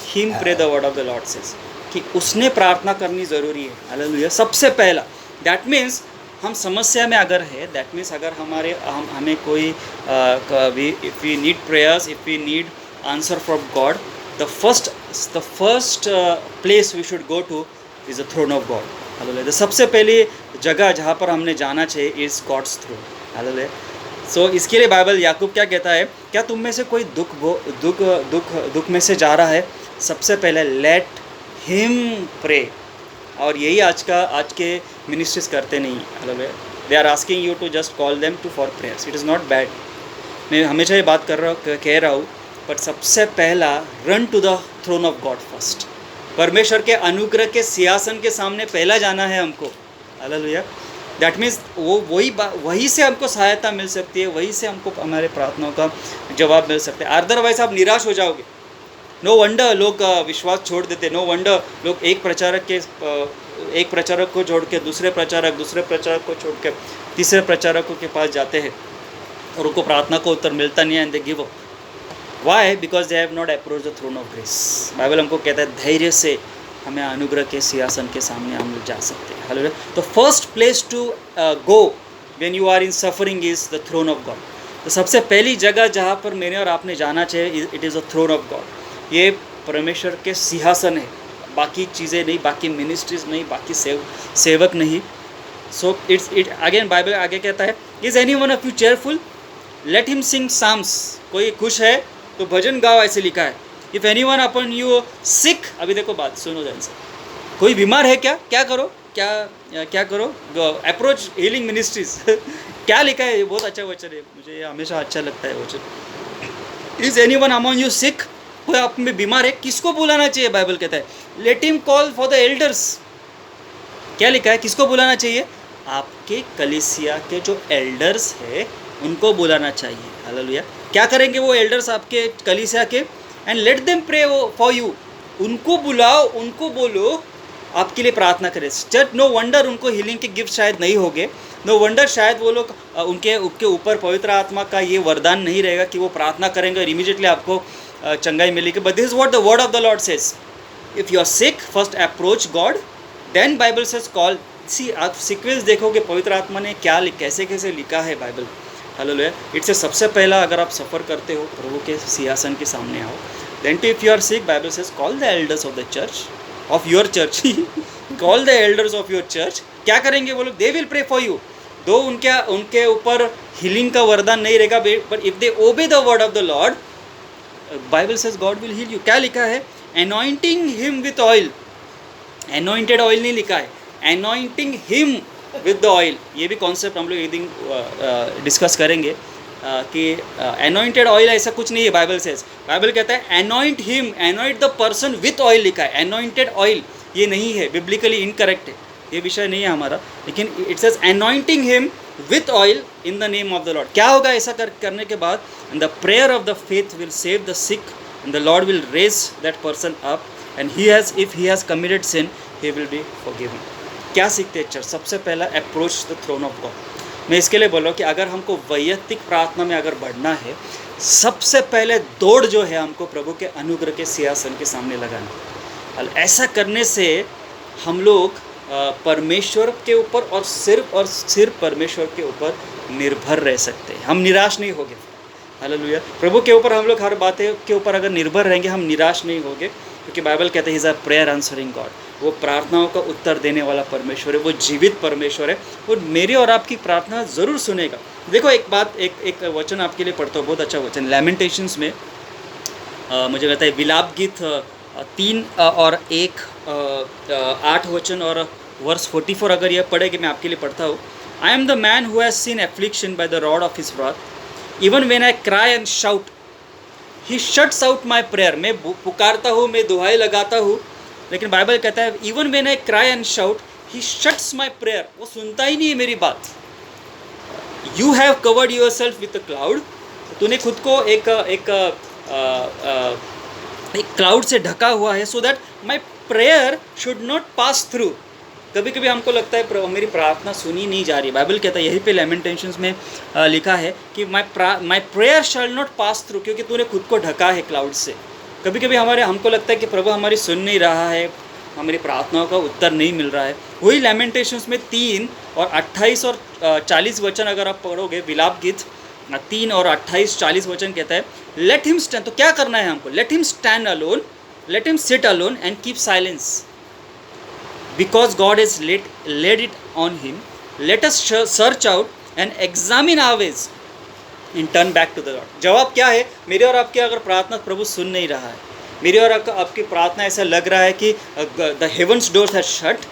him pray, the word of the Lord says, कि उसने प्रार्थना करनी ज़रूरी है, hallelujah, सबसे पहला। That means हम समस्या में अगर है, दैट मीन्स अगर हमें कोई if we need prayers, if we need answer from God, the first place we should go to is the throne of God, hallelujah. सबसे पहली जगह जहाँ पर हमने जाना चाहिए is God's throne, hallelujah. So इसके लिए बाइबल याकूब क्या कहता है? क्या तुम में से कोई दुख में से जा रहा है? सबसे पहले लेट हिम प्रे। और यही आज के मिनिस्ट्रीज करते नहीं, hallelujah. They are asking you to just call them to for prayers. It is not bad. मैं हमेशा ये बात कह रहा हूँ, पर सबसे पहला run to the throne of God first. परमेश्वर के अनुग्रह के सिंहासन के सामने पहला जाना है हमको। हालेलुया। दैट मीन्स वही से हमको सहायता मिल सकती है, वही से हमको हमारे प्रार्थनाओं का जवाब मिल सकता है। अदरवाइज आप निराश हो जाओगे। नो वंडर लोग विश्वास छोड़ देते, नो वंडर लोग एक प्रचारक को छोड़ के दूसरे प्रचारक को छोड़ के तीसरे प्रचारकों के पास जाते हैं और उनको प्रार्थना का उत्तर मिलता नहीं है, and they give up. Why? Because they have not approach the throne of grace. Bible हमको कहता है धैर्य से हमें अनुग्रह के सिंहासन के सामने हम जा सकते हैं। हालेलुया। तो first place to go when you are in suffering is the throne of God. तो सबसे पहली जगह जहाँ पर मैंने और आपने जाना चाहिए, it is the throne of God. ये परमेश्वर के सिंहासन है, बाकी चीज़ें नहीं, बाकी मिनिस्ट्रीज नहीं, बाकी सेवक नहीं। सो इट अगेन बाइबल आगे कहता है, is any one of you cheerful, let him sing psalms. कोई खुश है तो भजन गाओ, ऐसे लिखा है। If any one upon you sick, अभी देखो बात सुनो ध्यान से, कोई बीमार है क्या करो, क्या करो, अप्रोच हीलिंग मिनिस्ट्रीज। क्या लिखा है, ये बहुत अच्छा वचन है, मुझे ये हमेशा अच्छा लगता है वचन। Is any one among you sick, कोई आप में बीमार है, किसको बुलाना चाहिए? बाइबल कहता है let him call for the elders. क्या लिखा है, किसको बुलाना चाहिए? आपके कलीसिया के जो एल्डर्स है उनको बुलाना चाहिए। हालेलुया। क्या करेंगे वो एल्डर्स आपके कलीसिया के? And let them pray for you. उनको बुलाओ, उनको बोलो आपके लिए प्रार्थना करें। जस्ट नो वंडर उनको हीलिंग के गिफ्ट शायद नहीं होंगे, नो वंडर शायद वो लोग उनके ऊपर पवित्र आत्मा का ये वरदान नहीं रहेगा कि वो प्रार्थना करेंगे और इमीडिएटली आपको चंगाई मिलेगी। But this is what the word of the Lord says, if you are sick first approach God, then Bible says call. See आप सीक्वेंस देखोगे पवित्र आत्मा ने क्या कैसे लिखा है बाइबल। हालेलुया। इट्स सबसे पहला अगर आप सफ़र करते हो प्रभु के सिंहासन के सामने आओ। Then too if you are sick, Bible says call the elders of the church, of your church. Call the elders of your church. क्या करेंगे वो लोग? They will pray for you. दो उनके ऊपर हीलिंग का वरदान नहीं रहेगा, but if they obey the word of the Lord, Bible says God will heal you. क्या लिखा है? Anointing him with oil. Anointed oil नहीं लिखा है, anointing him with the oil. ये भी कॉन्सेप्ट हम लोग एक दिन डिस्कस करेंगे कि अनॉइंटेड ऑयल ऐसा कुछ नहीं है। बाइबल कहता है anoint him, anoint the person with oil लिखा है। अनॉइंटेड ऑयल ये नहीं है, बिब्लिकली इनकरेक्ट है, ये विषय नहीं है हमारा। लेकिन it says anointing him with oil in the name of the Lord. क्या होगा ऐसा करने के बाद? And the prayer of the faith will save the sick and the Lord will raise that person up and if he has committed sin he will be forgiven. क्या सीखते हैं church? सबसे पहला approach the throne of God. मैं इसके लिए बोल रहा हूँ कि अगर हमको वैयक्तिक प्रार्थना में अगर बढ़ना है, सबसे पहले दौड़ जो है हमको प्रभु के अनुग्रह के सिंहासन के सामने लगाना है। और ऐसा करने से हम लोग परमेश्वर के ऊपर और सिर्फ परमेश्वर के ऊपर निर्भर रह सकते हैं। हम निराश नहीं होंगे। हालेलुया। प्रभु के ऊपर हम लोग हर बातें के ऊपर अगर निर्भर रहेंगे, हम निराश नहीं होंगे, क्योंकि बाइबल कहते हैं he is a prayer answering God. वो प्रार्थनाओं का उत्तर देने वाला परमेश्वर है, वो जीवित परमेश्वर है, वो मेरी और आपकी प्रार्थना ज़रूर सुनेगा। देखो एक बात, एक वचन आपके लिए पढ़ता हूँ, बहुत अच्छा वचन। लैमेंटेशंस में मुझे कहता है विलाप गीत 3 और 1 8 वचन और वर्स 44 अगर यह पढ़े कि मैं आपके लिए पढ़ता हूँ। I am the man who has seen affliction by the rod of his wrath, even when I cry and shout he shuts out my prayer. मैं पुकारता हूँ, मैं दुहाई लगाता हूँ, लेकिन बाइबल कहता है even when I cry and shout he shuts my prayer. वो सुनता ही नहीं है मेरी बात। You have covered your self with a cloud. तूने खुद को एक क्लाउड से ढका हुआ है, so that my prayer should not pass through. कभी कभी हमको लगता है मेरी प्रार्थना सुनी नहीं जा रही। बाइबल कहता है, यहीं पे लैमेंटेशंस में लिखा है कि माई prayer shall not pass through, क्योंकि तूने खुद को ढका है क्लाउड से। कभी कभी हमको लगता है कि प्रभु हमारी सुन नहीं रहा है, हमारी प्रार्थनाओं का उत्तर नहीं मिल रहा है। वही लैमेंटेशंस में 3 और 28 और 40 वचन अगर आप पढ़ोगे, विलाप गीत 3 और 28 40 वचन कहता है लेट हिम स्टैंड। तो क्या करना है हमको? Let him stand alone, let him sit alone and keep silence, because God has laid it on him. Let us search out and examine our ways and turn back to the Lord. जवाब क्या है? मेरी और आपकी अगर प्रार्थना प्रभु सुन नहीं रहा है, मेरी और आपकी प्रार्थना ऐसा लग रहा है कि the heavens doors are shut,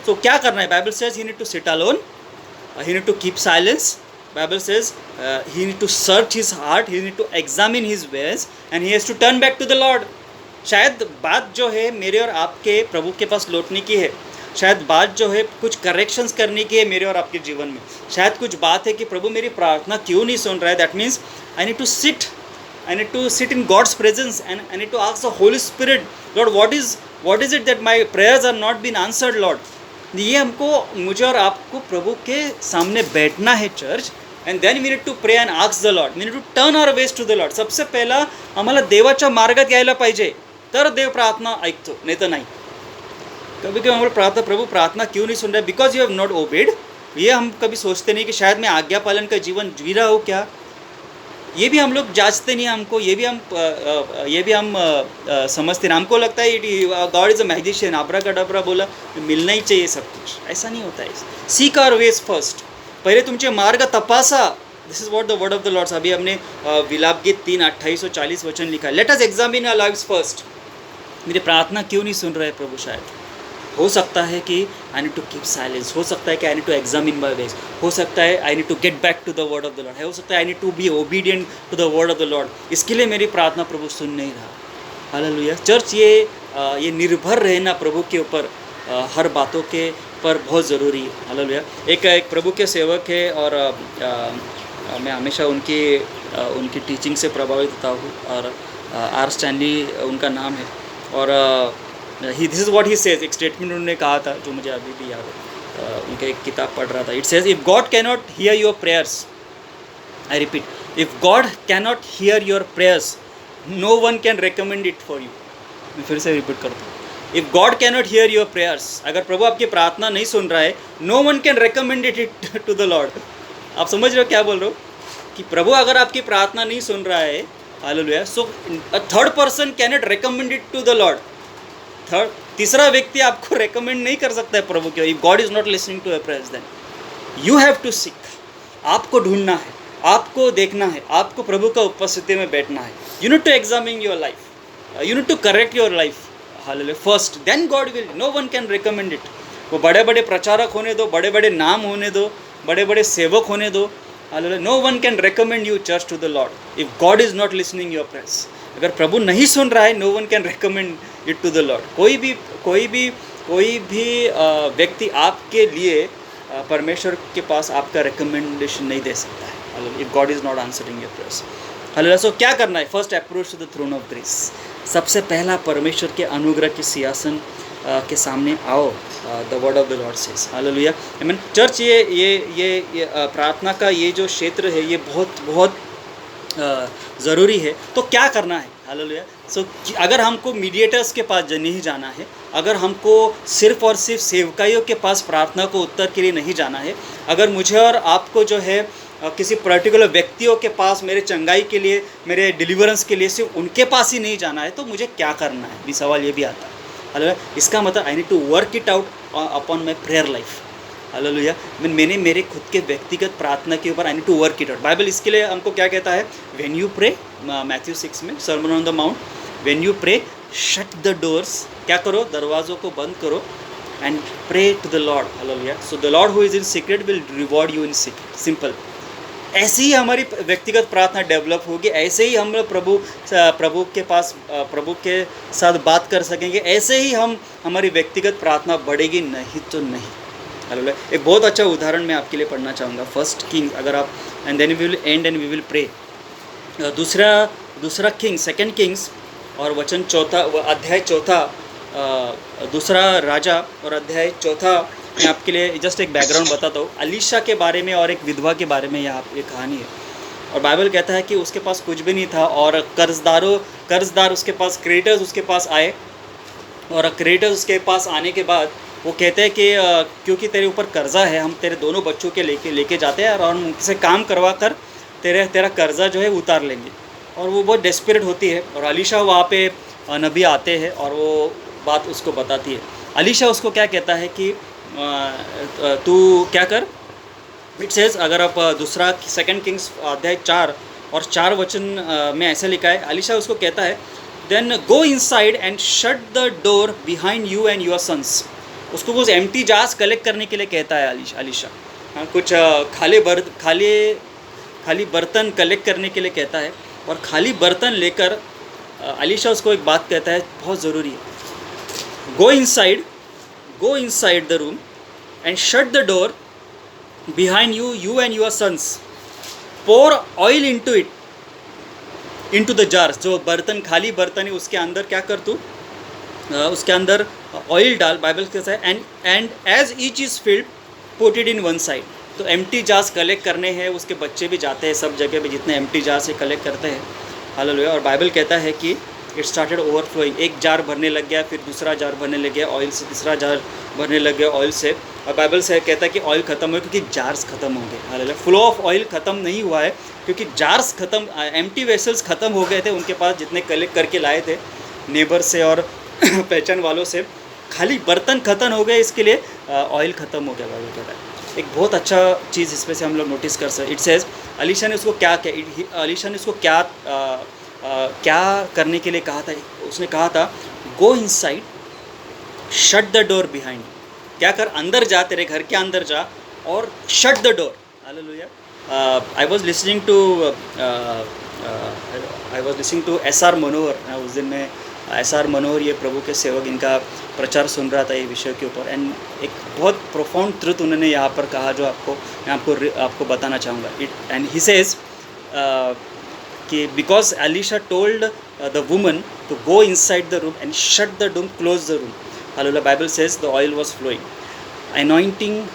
तो क्या करना है? Bible says he need to sit alone, he need to keep silence Bible says he need to search his heart, he need to examine his ways and he has to turn back to the Lord. शायद बात जो है मेरे और आपके प्रभु के पास लौटने की है, शायद बात जो है कुछ करेक्शंस करने की है मेरे और आपके जीवन में, शायद कुछ बात है कि प्रभु मेरी प्रार्थना क्यों नहीं सुन रहा है. That means I need to sit in God's presence and I need to ask the Holy Spirit, Lord, what is it that my prayers are not been answered, Lord. ये हमको, मुझे और आपको प्रभु के सामने बैठना है church, and then we need to pray and ask the Lord. We need to turn our ways to the Lord. सबसे पहिला आम्हाला देवाच्या मार्गात यायला पाहिजे, तर देव प्रार्थना ऐकतो, नाही तर नाही. कभी कभी हमारे प्रभु प्रार्थना क्यों नहीं सुन रहा है? Because you have not obeyed. ये हम कभी सोचते नहीं कि शायद मैं आज्ञा पालन का जीवन जी रहा हूँ क्या. ये भी हम लोग जांचते नहीं हमको, ये भी हम समझते नहीं. हमको लगता है गॉड इज़ अ मैजिशियन, आबरा का डबरा बोला मिलना ही चाहिए सब कुछ. ऐसा नहीं होता है. Seek our ways first. पहले तुमचे मार्ग तपासा. This is what the word of the Lord's. अभी हमने विलाप गीत 3:28 और 40 वचन लिखा है. Let us examine our lives first. मेरी प्रार्थना क्यों नहीं सुन रहे प्रभु? शायद हो सकता है कि I need to keep silence, हो सकता है कि I need to examine my ways, हो सकता है I need to get back to the word of the Lord, हो सकता है I need to be obedient to the word of the Lord. इसके लिए मेरी प्रार्थना प्रभु सुन नहीं रहा. हालेलुया. चर्च ये निर्भर रहना प्रभु के ऊपर हर बातों के पर बहुत ज़रूरी है. हालेलुया. एक प्रभु के सेवक है और मैं हमेशा उनकी टीचिंग से प्रभावित होता हूँ और आर स्टैनली उनका नाम है. और this is what he says. एक स्टेटमेंट उन्होंने कहा था जो मुझे अभी भी याद है. उनका एक किताब पढ़ रहा था. It says if God can not hear your prayers, I repeat, if God can not hear your prayers, no one can recommend it for you. मैं फिर से रिपीट करता हूँ. If God can not hear your prayers, अगर प्रभु आपकी प्रार्थना नहीं सुन रहा है, no one can recommend it to the Lord. आप समझ रहे हो क्या बोल रहे हो? कि प्रभु अगर आपकी प्रार्थना नहीं सुन रहा है, hallelujah, so a third person can not recommend it to the Lord. तीसरा व्यक्ति आपको रेकमेंड नहीं कर सकता है प्रभु के. If God is not listening to your prayers, then you have to seek. आपको ढूंढना है, आपको देखना है, आपको प्रभु का उपस्थिति में बैठना है. You need to examine your life, you need to correct your life. Hallelujah. First, then God will. No one can recommend it. वो बड़े बड़े प्रचारक होने दो, बड़े बड़े नाम होने दो, बड़े बड़े सेवक होने दो. Hallelujah. No one can recommend you church to the Lord if God is not listening your prayers. अगर प्रभु नहीं सुन रहा है, no one can recommend it to the Lord. कोई भी व्यक्ति आपके लिए परमेश्वर के पास आपका रिकमेंडेशन नहीं दे सकता है if God is not answering your prayers. Hallelujah. So क्या करना है? First approach to the throne of grace. सबसे पहला परमेश्वर के अनुग्रह के सिंहासन के सामने आओ. The word of the Lord says. Hallelujah. आमीन. चर्च ये प्रार्थना का ये जो क्षेत्र है ये बहुत ज़रूरी है. तो क्या करना है? हालेलुया. सो अगर हमको मीडिएटर्स के पास नहीं जाना है, अगर हमको सिर्फ और सिर्फ सेवकाइयों के पास प्रार्थना को उत्तर के लिए नहीं जाना है, अगर मुझे और आपको जो है किसी पर्टिकुलर व्यक्तियों के पास मेरे चंगाई के लिए, मेरे डिलीवरेंस के लिए सिर्फ उनके पास ही नहीं जाना है, तो मुझे क्या करना है? भी सवाल ये भी आता है. हालेलुया. इसका मतलब I need to work it out upon my prayer life. Hallelujah. मैंने मेरे खुद के व्यक्तिगत प्रार्थना के ऊपर I need to work it out. Bible इसके लिए हमको क्या कहता है? व्हेन यू प्रे, मैथ्यू 6 में sermon on the Mount, when you pray shut the doors. क्या करो? दरवाज़ों को बंद करो and pray to the Lord. Hallelujah. So the Lord who is in secret will reward you in secret. Simple. ऐसे ही हमारी व्यक्तिगत प्रार्थना डेवलप होगी, ऐसे ही हम प्रभु के पास प्रभु के साथ बात कर सकेंगे, ऐसे ही हमारी व्यक्तिगत प्रार्थना बढ़ेगी, नहीं तो नहीं. हालेलुया. एक बहुत अच्छा उदाहरण मैं आपके लिए पढ़ना चाहूँगा. फर्स्ट किंग, अगर आप and then we will and and we will pray. दूसरा किंग, सेकंड किंग्स और वचन चौथा, अध्याय चौथा, दूसरा राजा और अध्याय चौथा. मैं आपके लिए जस्ट एक बैकग्राउंड बताता हूँ. अलीशा के बारे में और एक विधवा के बारे में ये कहानी है. और बाइबल कहता है कि उसके पास कुछ भी नहीं था और कर्जदार उसके पास, क्रेडिटर्स उसके पास आए. और क्रेडिटर्स उसके पास आने के बाद वो कहते हैं कि क्योंकि तेरे ऊपर कर्जा है, हम तेरे दोनों बच्चों के लेके जाते हैं और हम उनसे काम करवा कर तेरा कर्जा जो है उतार लेंगे. और वो बहुत डेस्परेट होती है और अलीशा वहाँ पे नबी आते हैं और वो बात उसको बताती है. अलीशा उसको क्या कहता है कि तू क्या कर. इट सेज, अगर आप दूसरा सेकंड किंग्स अध्याय 4 और 4 वचन में ऐसे लिखा है. अलीशा उसको कहता है, then go inside and shut the door behind you and your sons. उसको कुछ एम्प्टी जार्स कलेक्ट करने के लिए कहता है अलीशा. कुछ खाली खाली बर्तन कलेक्ट करने के लिए कहता है, और खाली बर्तन लेकर अलीशा उसको एक बात कहता है बहुत ज़रूरी है, go inside the room and shut the door behind you, you and your sons, pour oil into the jars. जो बर्तन खाली बर्तन है उसके अंदर क्या कर तू, उसके अंदर ऑयल डाल, बाइबल कहता है, and as each is filled put it in one side. तो एम्प्टी जार्स कलेक्ट करने हैं, उसके बच्चे भी जाते हैं सब जगह पे, जितने एम्प्टी जार्स से कलेक्ट करते हैं, हालेलुया। और बाइबल कहता है कि इट स्टार्टेड ओवरफ्लोइंग, एक जार भरने लग गया, फिर दूसरा जार भरने लग गया ऑयल से, तीसरा जार भरने लग गया ऑयल से, और बाइबल से कहता है कि ऑयल ख़त्म हो क्योंकि जार्स ख़त्म हो गए, हालेलुया। फ्लो ऑफ ऑयल ख़त्म नहीं हुआ है क्योंकि जार्स ख़त्म, एम्प्टी वेसल्स ख़त्म हो गए थे उनके पास, जितने कलेक्ट करके लाए थे नेबर से और पहचान वालों से, खाली बर्तन ख़त्म हो गए, इसके लिए ऑयल ख़त्म हो गया। बाइबल कहता है एक बहुत अच्छा चीज़ इसमें से हम लोग नोटिस कर सकते। इट सेज अलीशा ने उसको क्या करने के लिए कहा था, उसने कहा था go inside shut the door behind, क्या कर, अंदर जा, तेरे घर के अंदर जा और shut the door, hallelujah. I was listening to SR Manohar, उस दिन में SR मनोहर, ये प्रभु के सेवक, इनका प्रचार सुन रहा था ये विषय के ऊपर, एंड एक बहुत प्रोफाउंड ट्रुथ उन्होंने यहाँ पर कहा जो मैं आपको बताना चाहूँगा। एंड ही सेज कि because Elisha told the woman to go inside the room and shut the door, close the room, hallelujah. Bible says the oil was flowing, anointing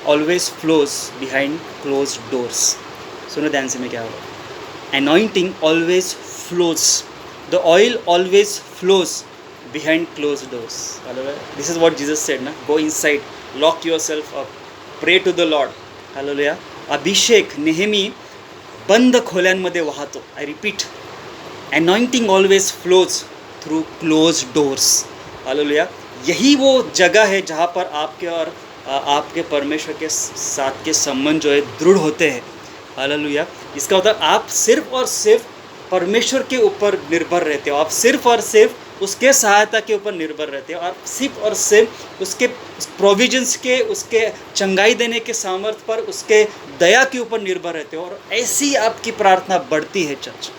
always flows behind close doors. सुनो ध्यान से मैं क्या होगा, anointing always flows, the oil always flows behind closed doors, hallelujah. This is what Jesus said, na, go inside, lock yourself up, pray to the Lord, hallelujah. अभिषेक नेहमी बंद खोल्यांमध्ये वाहतो, I repeat, anointing always flows through closed doors, hallelujah. यही वो जगह है जहाँ पर आपके और आपके परमेश्वर के साथ के संबंध जो है दृढ़ होते हैं, हालेलुया। इसका मतलब आप सिर्फ और सिर्फ परमेश्वर के ऊपर निर्भर रहते हो, आप सिर्फ और सिर्फ उसके सहायता के ऊपर निर्भर रहते हो, आप सिर्फ और सिर्फ उसके प्रोविजंस के, उसके चंगाई देने के सामर्थ्य पर, उसके दया के ऊपर निर्भर रहते हो, और ऐसी आपकी प्रार्थना बढ़ती है चर्च,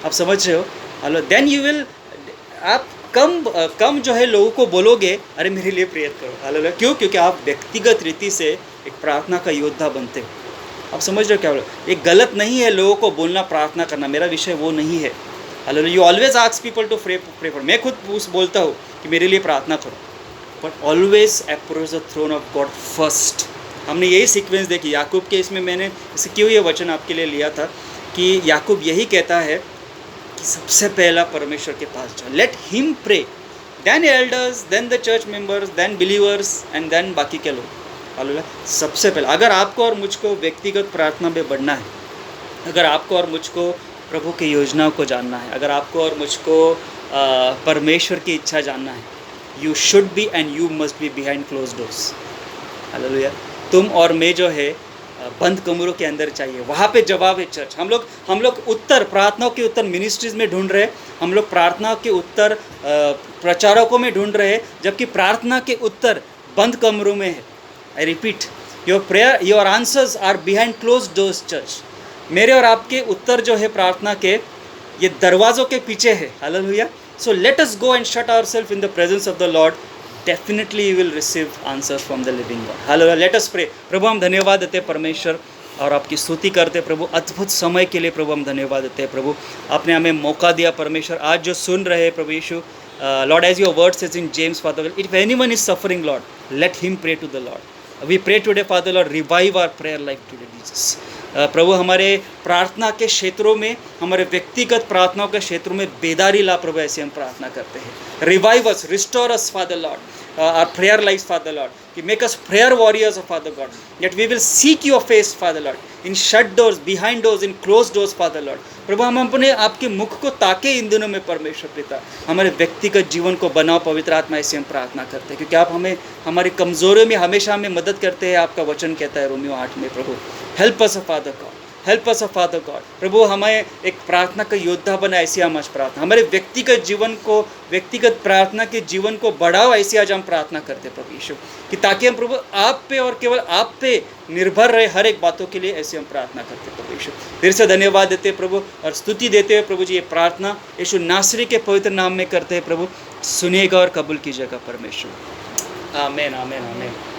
आप समझ रहे हो, हेलो। देन यू विल, आप कम जो है लोगों को बोलोगे अरे मेरे लिए प्रेयर करो, हेलो। क्यों? क्योंकि आप व्यक्तिगत रीति से एक प्रार्थना का योद्धा बनते हो, आप समझ रहे हो क्या बोलो। ये गलत नहीं है लोगों को बोलना, प्रार्थना करना, मेरा विषय वो नहीं है, hello. You always ask people to pray for, मैं खुद बोलता हूँ कि मेरे लिए प्रार्थना करो, but always approach the throne of God first. हमने यही सीक्वेंस देखी याकूब के, इसमें मैंने इसे क्यों ये वचन आपके लिए लिया था कि याकूब यही कहता है कि सबसे पहला परमेश्वर के पास जाओ, let him pray, then elders, then the church members, then believers, and then बाकी के लोग, हालेलुया। सबसे पहले अगर आपको और मुझको व्यक्तिगत प्रार्थना में बढ़ना है, अगर आपको और मुझको प्रभु की योजनाओं को जानना है, अगर आपको और मुझको परमेश्वर की इच्छा जानना है, you should be and you must be behind close doors, hallelujah. तुम और मैं जो है बंद कमरों के अंदर चाहिए, वहाँ पे जवाब है चर्च। हम लोग उत्तर, प्रार्थनाओं के उत्तर मिनिस्ट्रीज़ में ढूंढ रहे हैं, हम लोग प्रार्थना के उत्तर प्रचारकों में ढूंढ रहे हैं, जबकि प्रार्थना के उत्तर बंद कमरों में है। I repeat, your answers are behind closed doors, church. मेरे और आपके उत्तर जो है प्रार्थना के, ये दरवाज़ों के पीछे है, hallelujah. So let us go and shut ourselves in the presence of the Lord. Definitely you will receive answers from the living God. Hallelujah. Let us pray. प्रभु हम धन्यवाद देते हैं परमेश्वर, और आपकी स्तुति करते हैं प्रभु, अद्भुत समय के लिए प्रभु हम धन्यवाद देते हैं प्रभु, आपने हमें मौका दिया परमेश्वर, आज जो सुन रहे हैं प्रभु यीशु, Lord, as your word says in James, Father, if anyone is suffering, Lord, let him pray to the Lord. We pray today, Father Lord, revive our prayer life today, Jesus. प्रभु हमारे प्रार्थना के क्षेत्रों में, हमारे व्यक्तिगत प्रार्थनाओं के क्षेत्रों में बेदारी ला प्रभु, ऐसे हम प्रार्थना करते हैं। Revive us, restore us father Lord, our prayer lives, Father Lord. You make us prayer warriors of Father God. Yet we will seek your face, Father Lord, in shut doors, behind doors, in closed doors, Father Lord. प्रभु हम अपने आपके मुख को ताके इन दिनों में परमेश्वर पिता, हमारे व्यक्तिगत जीवन को बनाओ पवित्र आत्मा, ऐसे हम प्रार्थना करते हैं, क्योंकि आप हमें हमारी कमजोरियों में हमेशा हमें मदद करते हैं। आपका वचन कहता है रोमियो 8 में, प्रभु help us Father God, help us Father God. प्रभु हमें एक प्रार्थना का योद्धा बना, ऐसी हम आज प्रार्थना, हमारे व्यक्तिगत जीवन को, व्यक्तिगत प्रार्थना के जीवन को बढ़ाओ, ऐसी आज हम प्रार्थना करते प्रभु यीशु, कि ताकि हम प्रभु आप पे और केवल आप पे निर्भर रहे हर एक बातों के लिए, ऐसी हम प्रार्थना करते प्रभु यीशु। फिर से धन्यवाद देते प्रभु और स्तुति देते हुए प्रभु जी, ये प्रार्थना यीशु नासरी के पवित्र नाम में करते हैं प्रभु, सुनिएगा और कबूल कीजिएगा परमेश्वर। आमीन आमीन आमीन।